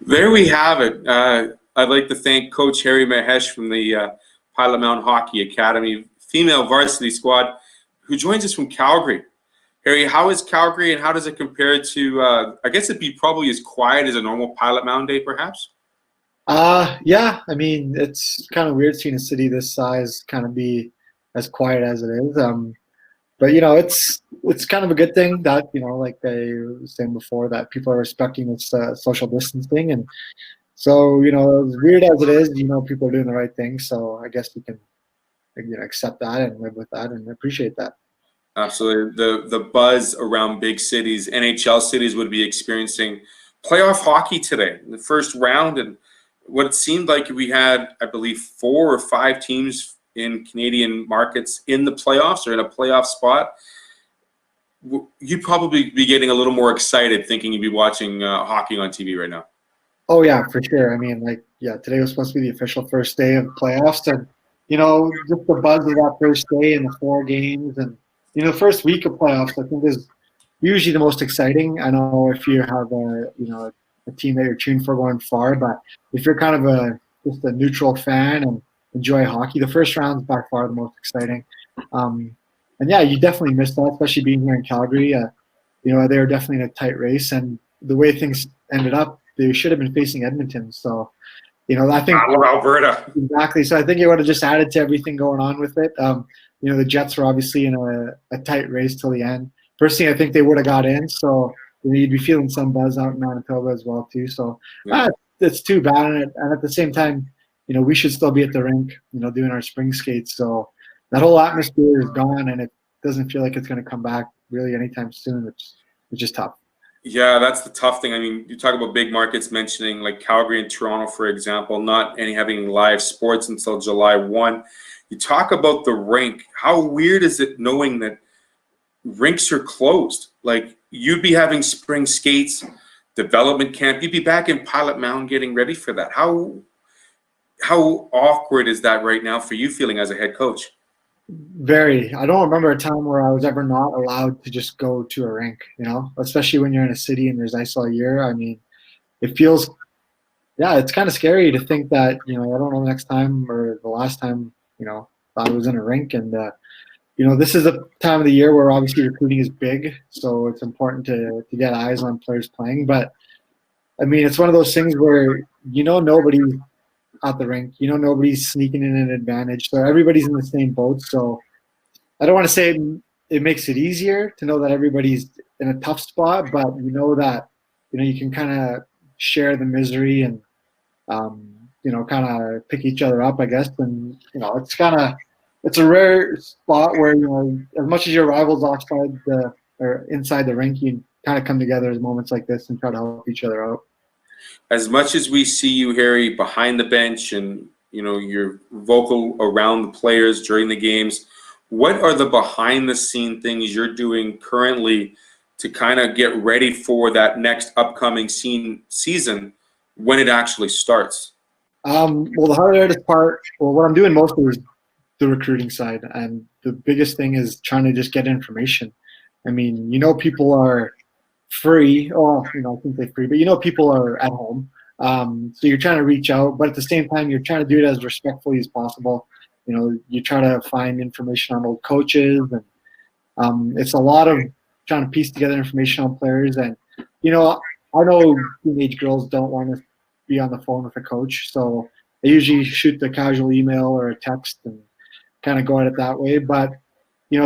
There we have it. I'd like to thank Coach Harry Mahesh from the Pilot Mound Hockey-Academy female varsity squad, who joins us from Calgary. Harry, how is Calgary, and how does it compare to, I guess it'd be probably as quiet as a normal Pilot Mound day, perhaps? Yeah, I mean, it's kind of weird seeing a city this size kind of be as quiet as it is. But it's kind of a good thing that like I was saying before, that people are respecting this social distancing, and so as weird as it is, people are doing the right thing. So I guess we can accept that and live with that and appreciate that. Absolutely. The buzz around big cities, NHL cities, would be experiencing playoff hockey today, the first round, and what it seemed like we had, I believe, 4 or 5 teams in Canadian markets in the playoffs or in a playoff spot. You'd probably be getting a little more excited thinking you'd be watching hockey on TV right now. Oh yeah, for sure. I mean, today was supposed to be the official first day of playoffs, and just the buzz of that first day and the 4 games, and the first week of playoffs, I think, is usually the most exciting. I know if you have a team that you're cheering for going far, but if you're kind of just a neutral fan and enjoy hockey, the first round is by far the most exciting. And yeah, you definitely missed that, especially being here in Calgary. They were definitely in a tight race, and the way things ended up, they should have been facing Edmonton. So, I think Alberta. Exactly. So I think it would have just added to everything going on with it. The Jets were obviously in a tight race till the end. Personally, I think they would have got in. So you'd be feeling some buzz out in Manitoba as well too. So it's too bad. And at the same time, we should still be at the rink, doing our spring skates. So that whole atmosphere is gone, and it doesn't feel like it's going to come back really anytime soon, which is just tough. Yeah, that's the tough thing. I mean, you talk about big markets, mentioning like Calgary and Toronto, for example, not having live sports until July 1. You talk about the rink. How weird is it knowing that rinks are closed? Like, you'd be having spring skates, development camp. You'd be back in Pilot Mound getting ready for that. How awkward is that right now for you, feeling as a head coach? Very. I don't remember a time where I was ever not allowed to just go to a rink, especially when you're in a city and there's ice all year. I mean, it feels, it's kind of scary to think that, I don't know the next time or the last time, I was in a rink. And, this is a time of the year where obviously recruiting is big. So it's important to get eyes on players playing. But, I mean, it's one of those things where, nobody at the rink, nobody's sneaking in an advantage, so everybody's in the same boat. So I don't want to say it makes it easier to know that everybody's in a tough spot, but that you can kind of share the misery and kind of pick each other up, I guess. And it's a rare spot where as much as your rivals outside or inside the rink, you kind of come together at moments like this and try to help each other out. As much as we see you, Harry, behind the bench and you're vocal around the players during the games, what are the behind the scene things you're doing currently to kind of get ready for that next upcoming season when it actually starts? Well, the hardest part, what I'm doing mostly is the recruiting side, and the biggest thing is trying to just get information. I mean, people are free. Oh, I think they're free, but people are at home. So you're trying to reach out, but at the same time, you're trying to do it as respectfully as possible. You try to find information on old coaches, and it's a lot of trying to piece together information on players. And I know teenage girls don't want to be on the phone with a coach, so they usually shoot the casual email or a text and kind of go at it that way. But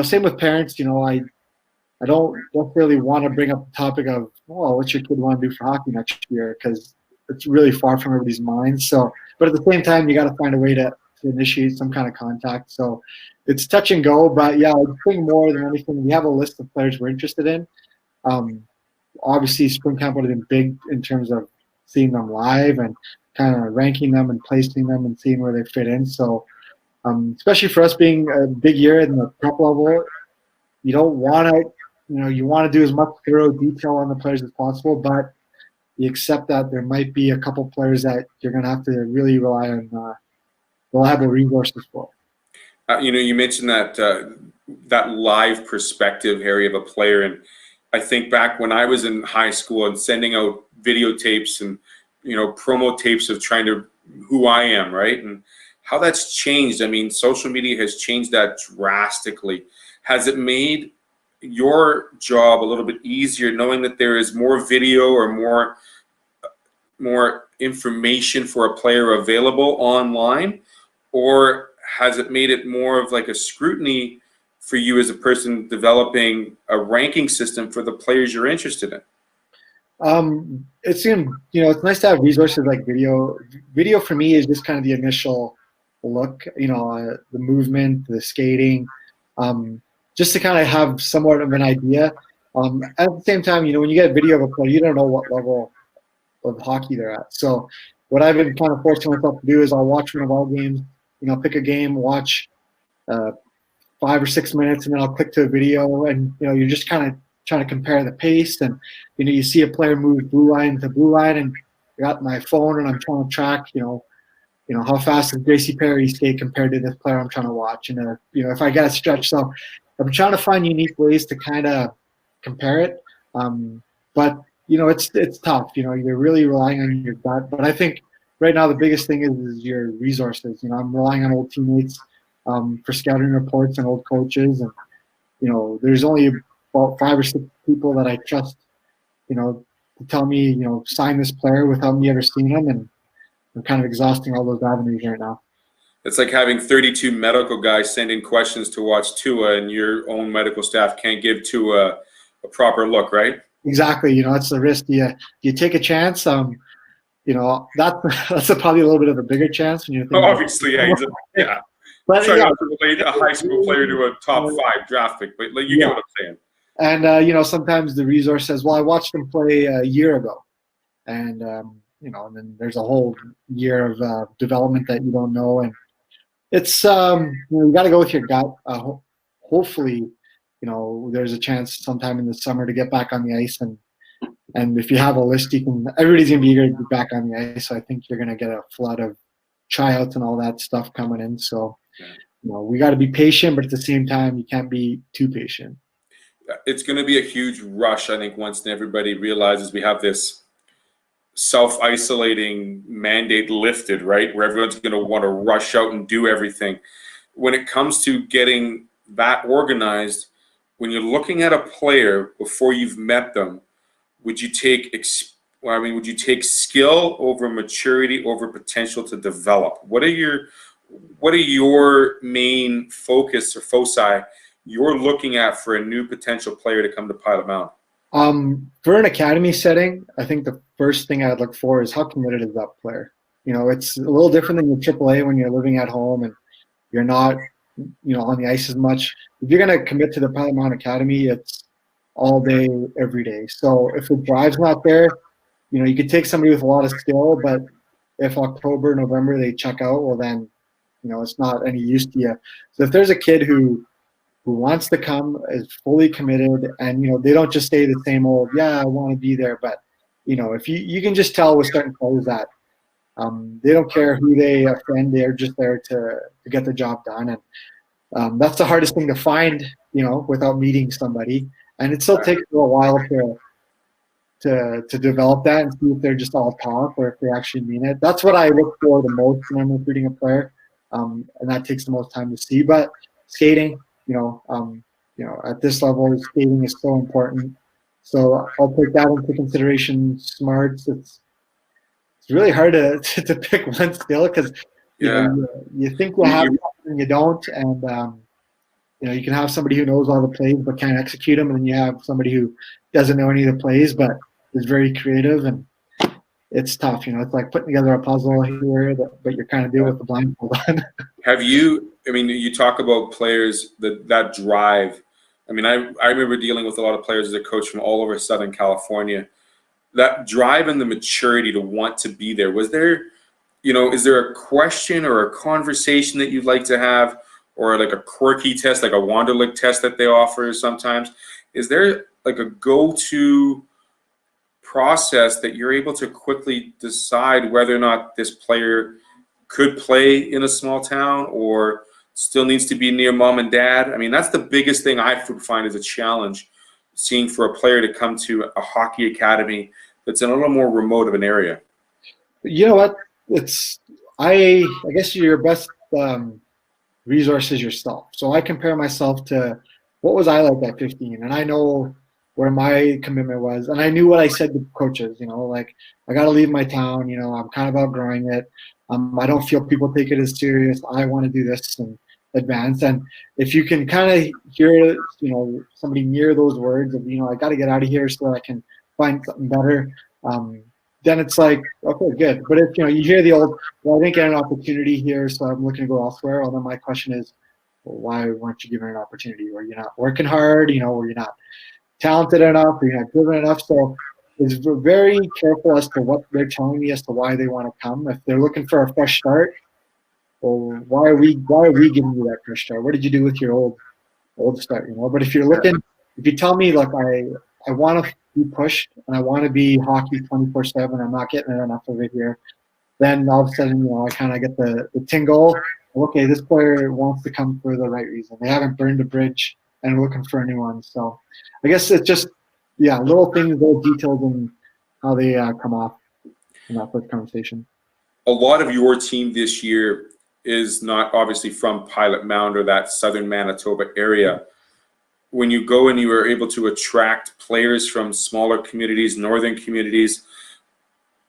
same with parents. I don't necessarily want to bring up the topic of, what's your kid want to do for hockey next year, because it's really far from everybody's minds. So, but at the same time, you got to find a way to initiate some kind of contact. So it's touch and go. But yeah, I think more than anything, we have a list of players we're interested in. Obviously, spring camp would have been big in terms of seeing them live and kind of ranking them and placing them and seeing where they fit in. So, especially for us being a big year in the prep level, you don't want to. You want to do as much thorough detail on the players as possible, but you accept that there might be a couple players that you're going to have to really rely on reliable resources for. You mentioned that live perspective, Harry, of a player, and I think back when I was in high school and sending out videotapes and, promo tapes of trying to who I am, right? And how that's changed. I mean, social media has changed that drastically. Has it made your job a little bit easier knowing that there is more video or more information for a player available online? Or has it made it more of like a scrutiny for you as a person developing a ranking system for the players you're interested in? It's it's nice to have resources like video. Video for me is just kind of the initial look, the movement, the skating, just to kind of have somewhat of an idea. At the same time, when you get a video of a player, you don't know what level of hockey they're at. So what I've been kind of forcing myself to do is I'll watch one of our games, pick a game, watch 5 or 6 minutes, and then I'll click to a video, and you're just kind of trying to compare the pace, and you see a player move blue line to blue line, and I got my phone and I'm trying to track, how fast does Gracie Perry skate compared to this player I'm trying to watch, and if I get a stretch. So I'm trying to find unique ways to kind of compare it, but it's tough. You're really relying on your gut, but I think right now the biggest thing is your resources. I'm relying on old teammates for scouting reports and old coaches, and there's only about 5 or 6 people that I trust, to tell me, sign this player without me ever seeing him, and I'm kind of exhausting all those avenues right now. It's like having 32 medical guys send in questions to watch Tua, and your own medical staff can't give Tua a proper look, right? Exactly. It's the risk. You take a chance. That's probably a little bit of a bigger chance when you think. Obviously, yeah. But trying not to relate a high school player to a top 5 draft pick, but you get what I'm saying. And sometimes the resource says, "Well, I watched them play a year ago," and and then there's a whole year of development that you don't know, and it's you got to go with your gut. Hopefully, there's a chance sometime in the summer to get back on the ice, and if you have a list, everybody's gonna be eager to be back on the ice. So I think you're gonna get a flood of tryouts and all that stuff coming in. So we got to be patient, but at the same time, you can't be too patient. It's going to be a huge rush, I think, once everybody realizes we have this self-isolating mandate lifted, right, where everyone's going to want to rush out and do everything. When it comes to getting that organized, when you're looking at a player before you've met them, would you take skill over maturity over potential to develop? What are your main focus or foci you're looking at for a new potential player to come to Pilot Mound? For an academy setting, I think the first thing I'd look for is how committed is that player. It's a little different than your AAA when you're living at home and you're not, on the ice as much. If you're going to commit to the Pilot Mound Academy, it's all day, every day. So if the drive's not there, you could take somebody with a lot of skill, but if October, November they check out, well then, it's not any use to you. So if there's a kid who wants to come, is fully committed, and they don't just stay the same old, yeah, I want to be there, but if you can just tell with certain players that they don't care who they offend, they're just there to get the job done, and that's the hardest thing to find, without meeting somebody, and it still takes a while to develop that and see if they're just all talk or if they actually mean it. That's what I look for the most when I'm recruiting a player, and that takes the most time to see. But skating, at this level, skating is so important. So I'll take that into consideration. Smarts, it's really hard to pick one skill because you think you have and you don't, and you can have somebody who knows all the plays but can't execute them, and then you have somebody who doesn't know any of the plays but is very creative, and it's tough. It's like putting together a puzzle here, but you're kind of dealing with the blindfold on. You talk about players that drive. I remember dealing with a lot of players as a coach from all over Southern California. That drive and the maturity to want to be there. Was there, is there a question or a conversation that you'd like to have, or like a quirky test, like a Wanderlic test that they offer sometimes? Is there like a go-to process that you're able to quickly decide whether or not this player could play in a small town or still needs to be near mom and dad? That's the biggest thing I find is a challenge seeing for a player to come to a hockey academy that's in a little more remote of an area? You know what? I guess your best resource is yourself. So I compare myself to what was I like at 15, and I know where my commitment was, and I knew what I said to coaches. Like, I got to leave my town. I'm kind of outgrowing it. I don't feel people take it as serious. I want to do this and advance. And if you can kind of hear, somebody near those words of, I got to get out of here so that I can find something better. Then it's like, okay, good. But if you hear the old, well, I didn't get an opportunity here, so I'm looking to go elsewhere. Well, then my question is, well, why weren't you given an opportunity? Were you not working hard? Were you not talented enough? Were you not driven enough? So it's very careful as to what they're telling me as to why they want to come. If they're looking for a fresh start, well, why are we giving you that fresh start? What did you do with your old start? But if if you tell me, look, I want to be pushed and I want to be hockey 24/7, I'm not getting enough of it here, then all of a sudden, I kind of get the tingle. Okay, this player wants to come for the right reason. They haven't burned a bridge and are looking for a new one. So I guess it's just, little things, little details in how they come off in that first conversation. A lot of your team this year is not obviously from Pilot Mound or that southern Manitoba area. When you go and you are able to attract players from smaller communities, northern communities,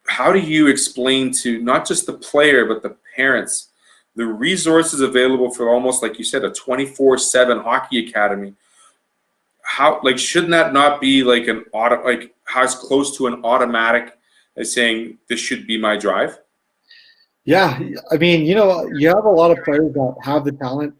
how do you explain to not just the player but the parents the resources available for, almost like you said, a 24/7 hockey academy? How, shouldn't that not be like as close to an automatic as saying this should be my drive? Yeah, I mean, you have a lot of players that have the talent,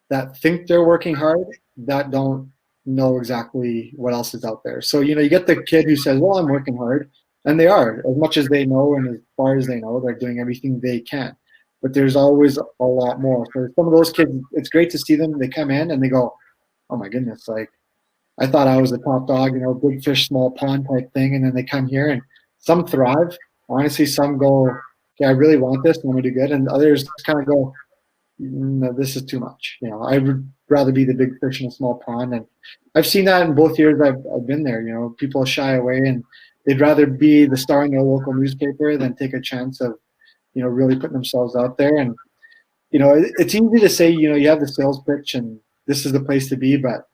that think they're working hard, that don't know exactly what else is out there. So, you get the kid who says, well, I'm working hard, and they are. As much as they know and as far as they know, they're doing everything they can. But there's always a lot more. So some of those kids, it's great to see them. They come in and they go, oh my goodness, I thought I was the top dog, big fish, small pond type thing. And then they come here and some thrive. Honestly, some go, okay, I really want this and I'm going to do good. And others kind of go, no, this is too much. I would rather be the big fish in a small pond. And I've seen that in both years I've been there. People shy away and they'd rather be the star in their local newspaper than take a chance of, really putting themselves out there. And, it's easy to say, you have the sales pitch and this is the place to be, but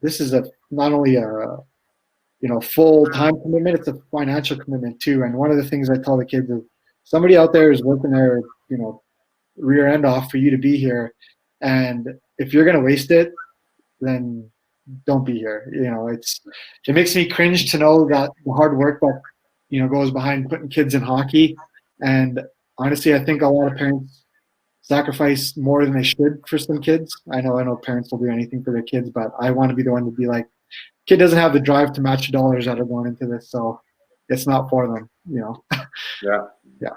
this is not only a full-time commitment, it's a financial commitment too. And one of the things I tell the kids is somebody out there is working their, rear end off for you to be here. And if you're going to waste it, then don't be here. It makes me cringe to know that the hard work that, goes behind putting kids in hockey. And honestly, I think a lot of parents sacrifice more than they should for some kids. I know parents will do anything for their kids, but I want to be the one to be like, kid doesn't have the drive to match the dollars that are going into this, so it's not for them, Yeah. Yeah.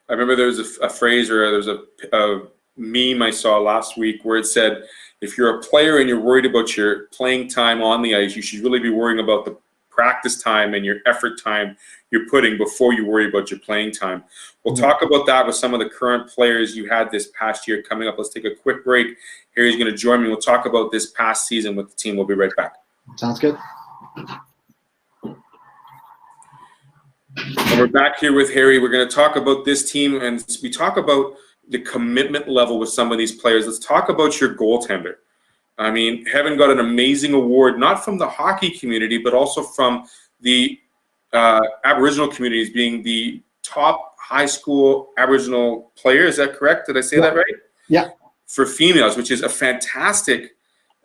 I remember there was a phrase, or there was a meme I saw last week where it said, if you're a player and you're worried about your playing time on the ice, you should really be worrying about the practice time and your effort time you're putting before you worry about your playing time. We'll talk about that with some of the current players you had this past year coming up. Let's take a quick break. Harry's going to join me. We'll talk about this past season with the team. We'll be right back. Sounds good. And we're back here with Harry. We're going to talk about this team, and we talk about the commitment level with some of these players. Let's talk about your goaltender. I mean, Heaven got an amazing award, not from the hockey community, but also from the Aboriginal communities, being the top high school Aboriginal player. Is that correct? Did I say that right? Yeah. For females, which is a fantastic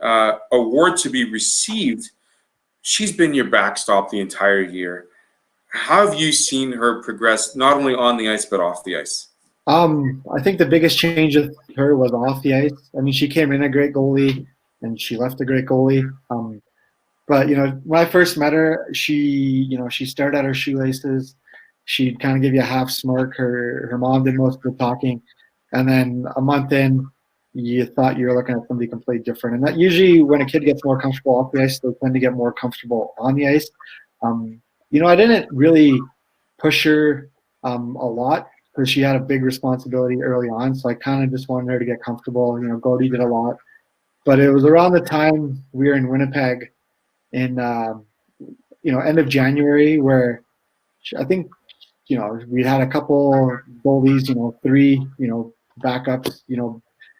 award to be received. She's been your backstop the entire year. How have you seen her progress, not only on the ice, but off the ice? I think the biggest change with her was off the ice. I mean, she came in a great goalie and she left a great goalie. But, when I first met her, she started at her shoelaces. She'd kind of give you a half smirk. Her mom did most of the talking. And then a month in, you thought you were looking at somebody completely different. And that usually when a kid gets more comfortable off the ice, they tend to get more comfortable on the ice. I didn't really push her a lot because she had a big responsibility early on. So I kind of just wanted her to get comfortable. Goldie did a lot. But it was around the time we were in Winnipeg in end of January, where I think we had a couple goalies, 3 backups,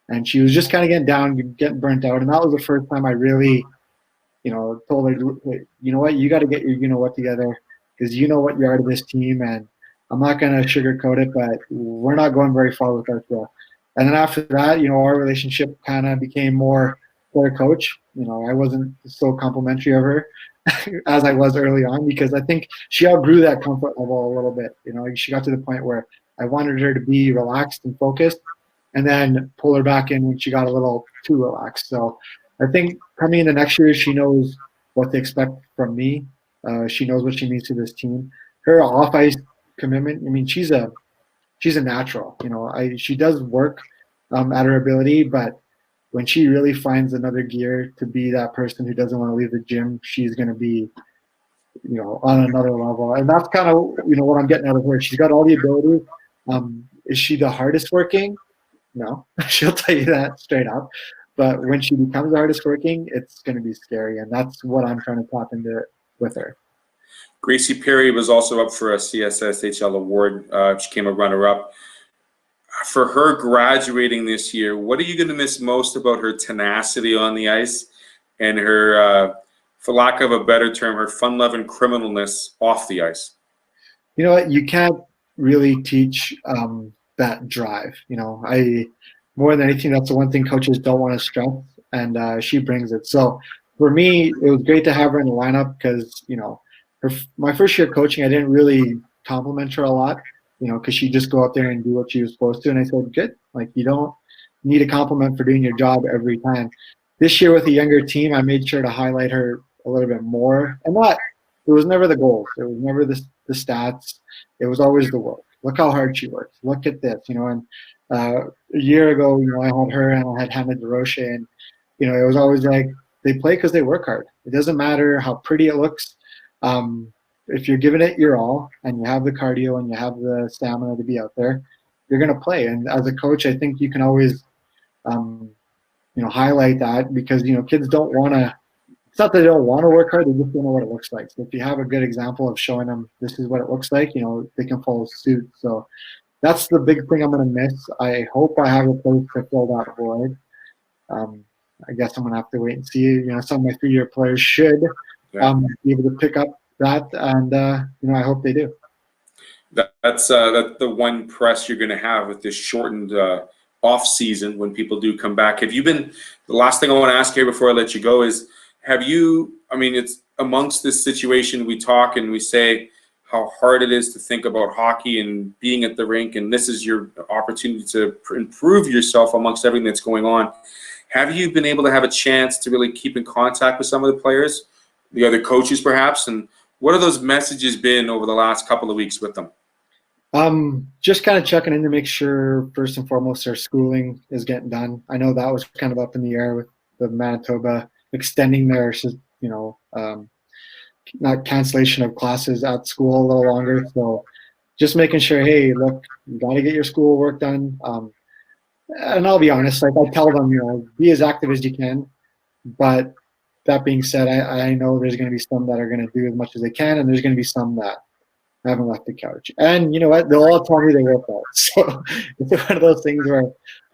and she was just kind of getting down, getting burnt out, and that was the first time I really told her, you know what, you got to get your what together, because you know what you are to this team, and I'm not going to sugarcoat it, but we're not going very far with our show. And then after that, our relationship kind of became more player-coach. I wasn't so complimentary of her as I was early on, because I think she outgrew that comfort level a little bit. She got to the point where I wanted her to be relaxed and focused, and then pull her back in when she got a little too relaxed. So I think coming into next year, she knows what to expect from me. She knows what she means to this team. Her off-ice commitment, I mean, she's a natural. She does work at her ability, but when she really finds another gear to be that person who doesn't want to leave the gym, she's going to be, on another level. And that's kind of, what I'm getting out of her. She's got all the abilities. Is she the hardest working? No, she'll tell you that straight up. But when she becomes the hardest working, it's going to be scary. And that's what I'm trying to tap into with her. Gracie Perry was also up for a CSSHL award. She came a runner-up. For her graduating this year, what are you going to miss most about her tenacity on the ice and her, for lack of a better term, her fun-loving criminalness off the ice? You know what? You can't really teach that drive. More than anything, that's the one thing coaches don't want to stress, and she brings it. So for me, it was great to have her in the lineup because, my first year coaching, I didn't really compliment her a lot, because she'd just go out there and do what she was supposed to. And I said, good. Like, you don't need a compliment for doing your job every time. This year with a younger team, I made sure to highlight her a little bit more. And it was never the goals. It was never the stats. It was always the work. Look how hard she works. Look at this, and a year ago, I had her and I had Hannah DeRoche, and it was always like they play because they work hard. It doesn't matter how pretty it looks. If you're giving it your all and you have the cardio and you have the stamina to be out there, you're going to play. And as a coach, I think you can always, highlight that, because kids don't want to. It's not that they don't want to work hard; they just don't know what it looks like. So if you have a good example of showing them this is what it looks like, they can follow suit. So that's the big thing I'm going to miss. I hope I have a place to fill that void. I guess I'm going to have to wait and see. Some of my 3-year players should be able to pick up that, and I hope they do. That's the one press you're going to have with this shortened off season when people do come back. Have you been? The last thing I want to ask here before I let you go is, have you? I mean, it's amongst this situation we talk and we say how hard it is to think about hockey and being at the rink, and this is your opportunity to improve yourself amongst everything that's going on. Have you been able to have a chance to really keep in contact with some of the players, the other coaches perhaps, and what have those messages been over the last couple of weeks with them? Just kind of checking in to make sure, first and foremost, their schooling is getting done. I know that was kind of up in the air with the Manitoba extending their, not cancellation of classes at school a little longer. So just making sure, hey, look, you got to get your school work done. And I'll be honest, like I tell them, be as active as you can. But that being said, I know there's going to be some that are going to do as much as they can, and there's going to be some that haven't left the couch. And you know what? They'll all tell me they work out. So it's one of those things where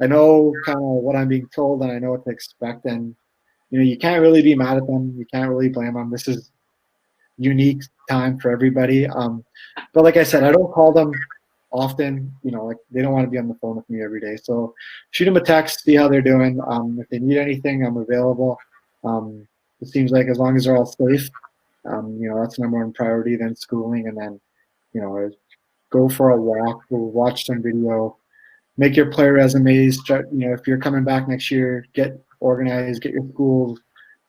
I know kind of what I'm being told, and I know what to expect. And you can't really be mad at them. You can't really blame them. This is unique time for everybody. But like I said, I don't call them often. Like they don't want to be on the phone with me every day. So shoot them a text, see how they're doing. If they need anything, I'm available. It seems like as long as they're all safe, that's number one priority. Then schooling, and then go for a walk, go watch some video, make your player resumes. If you're coming back next year, get organized, get your school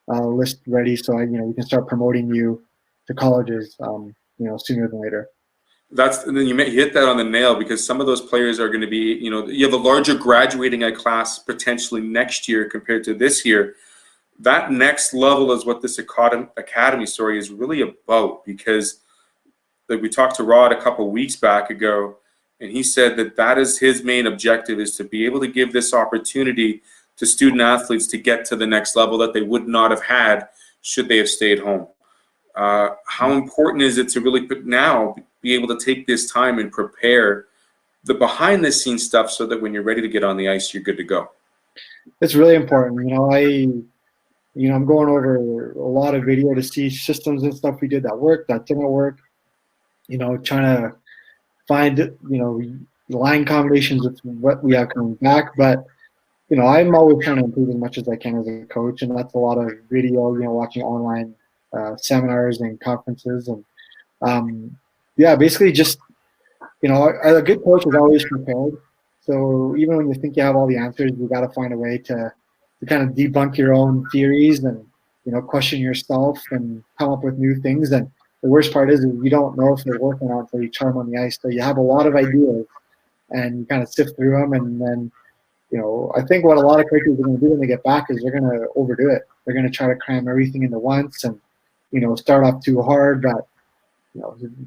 list ready, so we can start promoting you to colleges, sooner than later. And then you hit that on the nail, because some of those players are going to be, you have a larger graduating class potentially next year compared to this year. That next level is what this academy story is really about, because like we talked to Rod a couple of weeks back ago, and he said that is his main objective, is to be able to give this opportunity to student athletes to get to the next level that they would not have had should they have stayed home. How important is it to really now be able to take this time and prepare the behind-the-scenes stuff so that when you're ready to get on the ice, you're good to go? It's really important. I'm going over a lot of video to see systems and stuff we did that worked, that didn't work. Trying to find, line combinations with what we have coming back. But, I'm always trying to improve as much as I can as a coach, and that's a lot of video, watching online seminars and conferences. And, basically just, a good coach is always prepared. So even when you think you have all the answers, you got to find a way to kind of debunk your own theories and, question yourself and come up with new things. And the worst part is you don't know if they're working out until you try them on the ice. So you have a lot of ideas and you kind of sift through them. And then, I think what a lot of coaches are going to do when they get back is they're going to overdo it. They're going to try to cram everything into once and, start off too hard. But,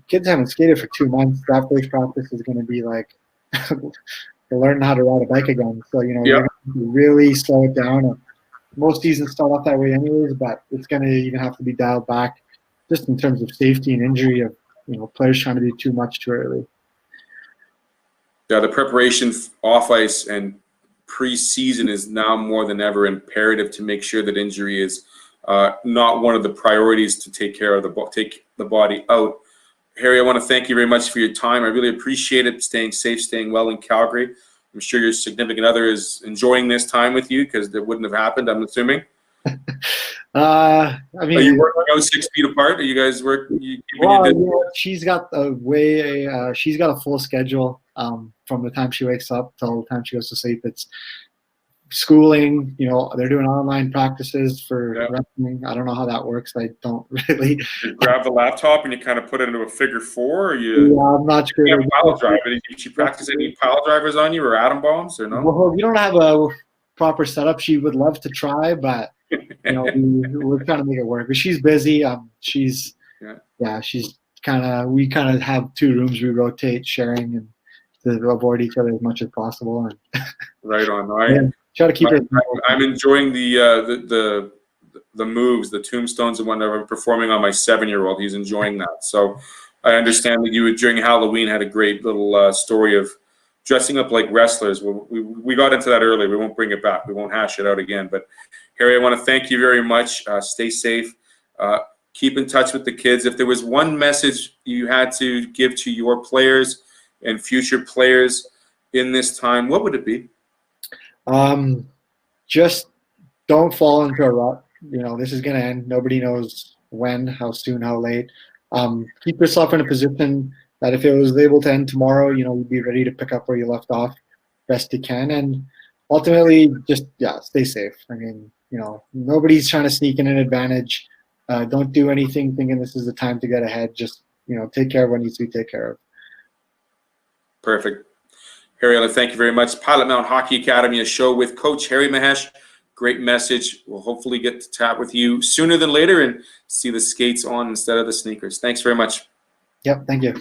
kids haven't skated for 2 months. That first practice is going to be like they're learning how to ride a bike again. So, you're going to really slow it down. Most seasons start off that way anyways, but it's going to even have to be dialed back just in terms of safety and injury of, players trying to do too much too early. Yeah, the preparation off ice and pre-season is now more than ever imperative to make sure that injury is not one of the priorities to take care of take the body out. Harry, I want to thank you very much for your time. I really appreciate it. Staying safe, staying well in Calgary. I'm sure your significant other is enjoying this time with you because it wouldn't have happened, I'm assuming. Are you working out 6 feet apart? Are you guys working? She's got she's got a full schedule from the time she wakes up till the time she goes to sleep. It's schooling. They're doing online practices for wrestling. I don't know how that works. I don't really. You grab the laptop and you kind of put it into a figure four, or you? Yeah, I'm not sure. You have pile drive. Did she practice any pile drivers on you or atom bombs or no? Well, we don't have a proper setup. She would love to try, but we're trying to make it work. But she's busy. She's kind of. We kind of have 2 rooms we rotate, sharing and to avoid each other as much as possible. And right on. Try to keep it. I'm enjoying the moves, the tombstones and whatnot. I'm performing on my 7-year-old. He's enjoying that. So I understand that you during Halloween had a great little story of dressing up like wrestlers. We got into that earlier. We won't bring it back. We won't hash it out again. But Harry, I want to thank you very much. Stay safe. Keep in touch with the kids. If there was one message you had to give to your players and future players in this time, what would it be? Just don't fall into a rut. This is going to end. Nobody knows when, how soon, how late. Keep yourself in a position that if it was able to end tomorrow, you'd be ready to pick up where you left off best you can. And ultimately, just, stay safe. Nobody's trying to sneak in an advantage. Don't do anything thinking this is the time to get ahead. Just, take care of what needs to be taken care of. Perfect. Harry, I thank you very much. Pilot Mound Hockey Academy, a show with Coach Harry Mahesh. Great message. We'll hopefully get to chat with you sooner than later and see the skates on instead of the sneakers. Thanks very much. Yep, thank you.